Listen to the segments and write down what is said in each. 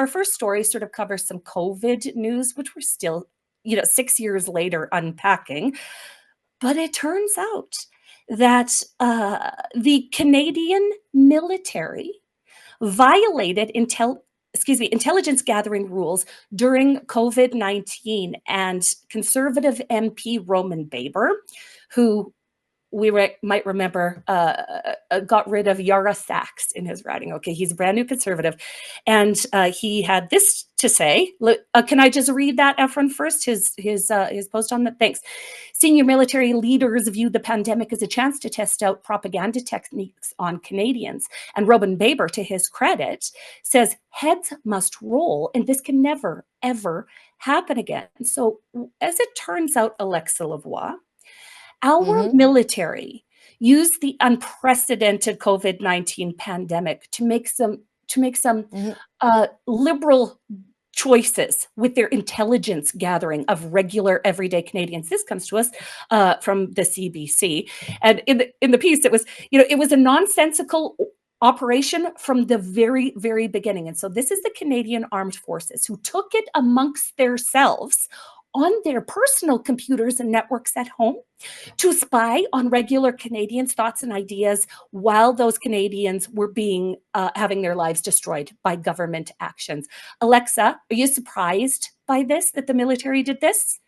our first story sort of covers some COVID news, which we're still, 6 years later unpacking. But it turns out that the Canadian military violated intelligence gathering rules during COVID-19, and Conservative MP Roman Baber, who might remember, got rid of Yara Sachs in his riding. Okay, he's a brand new Conservative, and he had this to say. Can I just read that, Efren, first? His post on that. Thanks. Senior military leaders viewed the pandemic as a chance to test out propaganda techniques on Canadians. And Roman Baber, to his credit, says heads must roll, and this can never, ever happen again. So, as it turns out, Alexa Lavoie, our military used the unprecedented COVID-19 pandemic to make some liberal choices with their intelligence gathering of regular, everyday Canadians. This comes to us from the CBC, and in the piece, it was a nonsensical operation from the very, very beginning. And so this is the Canadian Armed Forces who took it amongst themselves on their personal computers and networks at home to spy on regular Canadians' thoughts and ideas while those Canadians were having their lives destroyed by government actions. Alexa, are you surprised by this, that the military did this?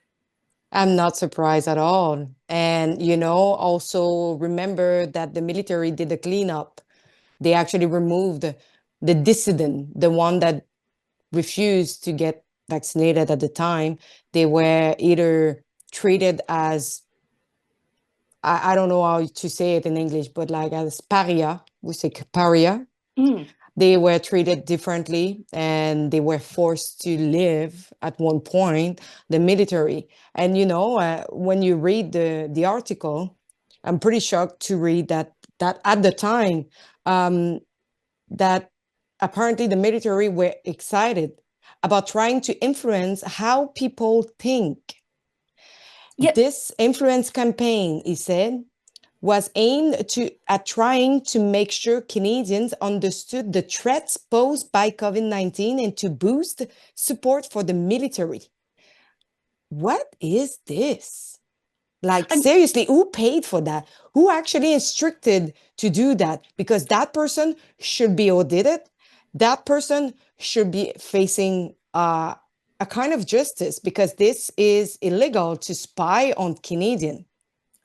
I'm not surprised at all. And, also remember that the military did a cleanup. They actually removed the dissident, the one that refused to get vaccinated at the time. They were either treated as, I don't know how to say it in English, but like as paria, we say paria. They were treated differently, and they were forced to leave at one point the military. And, when you read the article, I'm pretty shocked to read that at the time, that apparently the military were excited about trying to influence how people think. Yep. This influence campaign, he said, was aimed at trying to make sure Canadians understood the threats posed by COVID-19 and to boost support for the military. What is this? Like, seriously, who paid for that? Who actually instructed to do that? Because that person should be audited. That person should be facing a kind of justice, because this is illegal to spy on Canadians.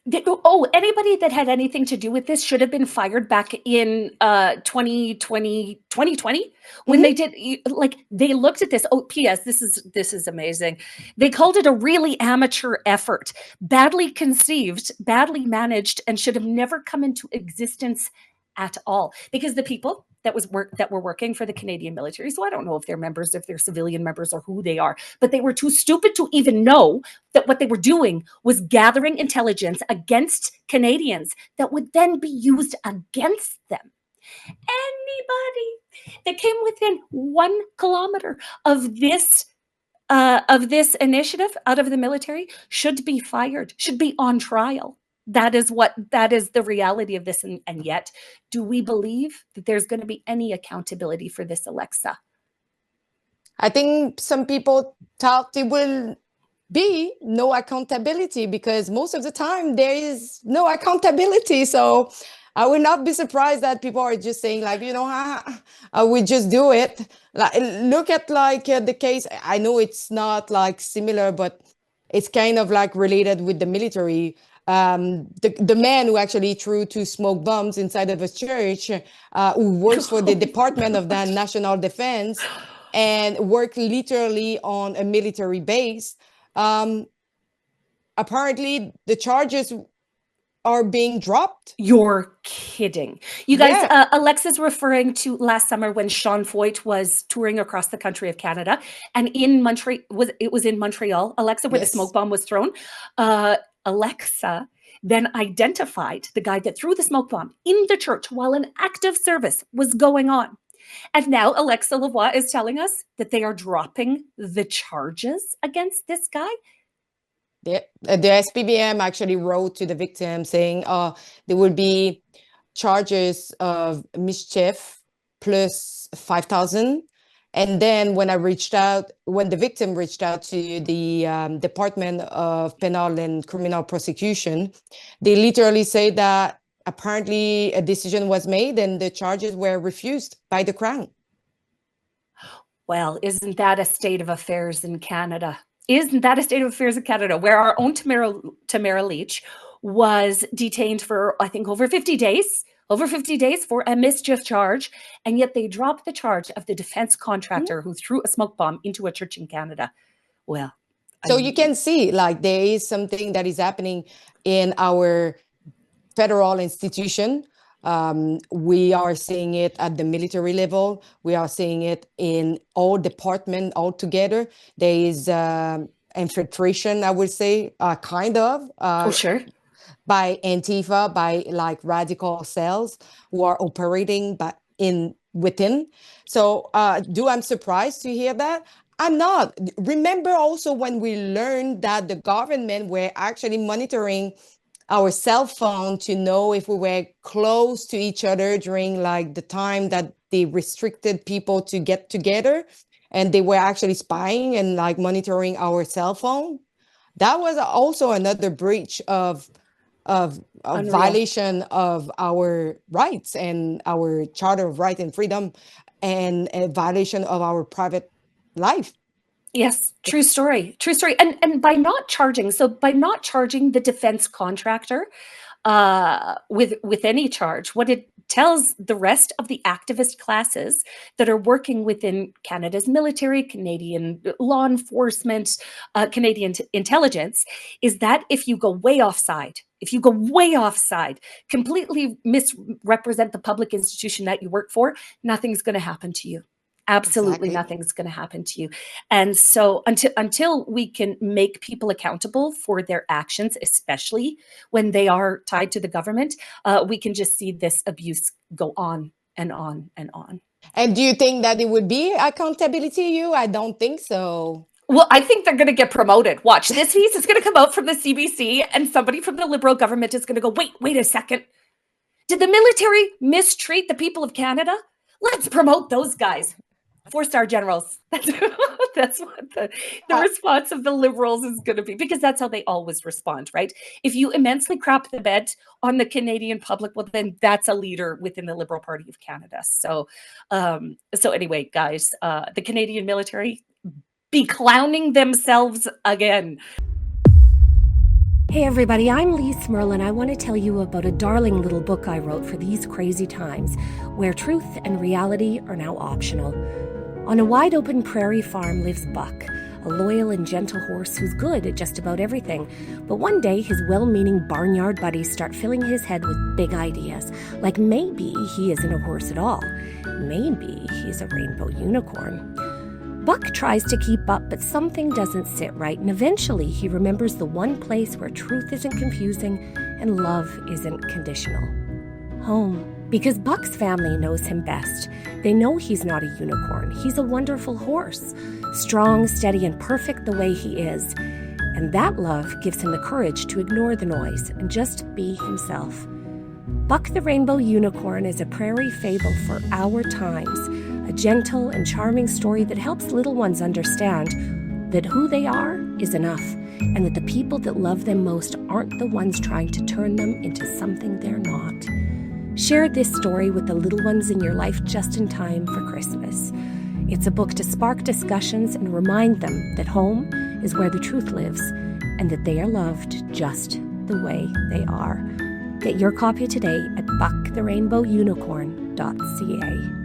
Anybody that had anything to do with this should have been fired back in 2020 when they did, they looked at this. P.S. This is amazing. They called it a really amateur effort, badly conceived, badly managed, and should have never come into existence at all, because the people that were working for the Canadian military, so I don't know if they're members, if they're civilian members, or who they are, but they were too stupid to even know that what they were doing was gathering intelligence against Canadians that would then be used against them. Anybody that came within 1 kilometer of this initiative out of the military should be fired, should be on trial. That is the reality of this. And yet, do we believe that there's going to be any accountability for this, Alexa? I think some people thought there will be no accountability, because most of the time there is no accountability. So I will not be surprised that people are just saying, like, we just do it. Like, look at the case. I know it's not like similar, but it's kind of like related with the military. The man who actually threw 2 smoke bombs inside of a church, who works for the Department of the National Defense and worked literally on a military base. Apparently the charges are being dropped. You're kidding. You guys, yeah. Alexa's referring to last summer when Sean Foyt was touring across the country of Canada, and in Montreal, it was in Montreal, Alexa, where yes. the smoke bomb was thrown. Alexa then identified the guy that threw the smoke bomb in the church while an active service was going on. And now Alexa Lavoie is telling us that they are dropping the charges against this guy. The SPBM actually wrote to the victim saying there will be charges of mischief plus 5,000 And then when the victim reached out to the Department of Penal and Criminal Prosecution, they literally say that apparently a decision was made and the charges were refused by the Crown. Well, isn't that a state of affairs in Canada? Isn't that a state of affairs in Canada, where our own Tamara Leach was detained for, I think, over 50 days for a mischief charge, and yet they dropped the charge of the defense contractor who threw a smoke bomb into a church in Canada. Well, so you can see, like, there is something that is happening in our federal institution. We are seeing it at the military level. We are seeing it in all departments altogether. There is infiltration, I would say, kind of. oh, sure. By Antifa, by like radical cells who are operating within. So I'm surprised to hear that? I'm not. Remember also when we learned that the government were actually monitoring our cell phone to know if we were close to each other during like the time that they restricted people to get together, and they were actually spying and like monitoring our cell phone. That was also another breach of violation of our rights and our Charter of Right and Freedom, and a violation of our private life. Yes, true story. And by not charging the defense contractor with any charge, what it tells the rest of the activist classes that are working within Canada's military, Canadian law enforcement, Canadian intelligence, is that if you go way offside, completely misrepresent the public institution that you work for, nothing's going to happen to you. Absolutely nothing's going to happen to you. And so until we can make people accountable for their actions, especially when they are tied to the government, we can just see this abuse go on and on and on. And do you think that it would be accountability? I don't think so. Well, I think they're going to get promoted. Watch, this piece is going to come out from the CBC, and somebody from the Liberal government is going to go, wait a second. Did the military mistreat the people of Canada? Let's promote those guys. 4-star generals. That's what the response of the Liberals is going to be, because that's how they always respond, right? If you immensely crap the bed on the Canadian public, well, then that's a leader within the Liberal Party of Canada. So anyway, guys, the Canadian military be clowning themselves again. Hey everybody, I'm Lise, Merle, and I want to tell you about a darling little book I wrote for these crazy times, where truth and reality are now optional. On a wide-open prairie farm lives Buck, a loyal and gentle horse who's good at just about everything. But one day, his well-meaning barnyard buddies start filling his head with big ideas, like maybe he isn't a horse at all. Maybe he's a rainbow unicorn. Buck tries to keep up, but something doesn't sit right, and eventually he remembers the one place where truth isn't confusing and love isn't conditional. Home. Because Buck's family knows him best. They know he's not a unicorn. He's a wonderful horse, strong, steady, and perfect the way he is. And that love gives him the courage to ignore the noise and just be himself. Buck the Rainbow Unicorn is a prairie fable for our times, a gentle and charming story that helps little ones understand that who they are is enough, and that the people that love them most aren't the ones trying to turn them into something they're not. Share this story with the little ones in your life just in time for Christmas. It's a book to spark discussions and remind them that home is where the truth lives, and that they are loved just the way they are. Get your copy today at bucktherainbowunicorn.ca.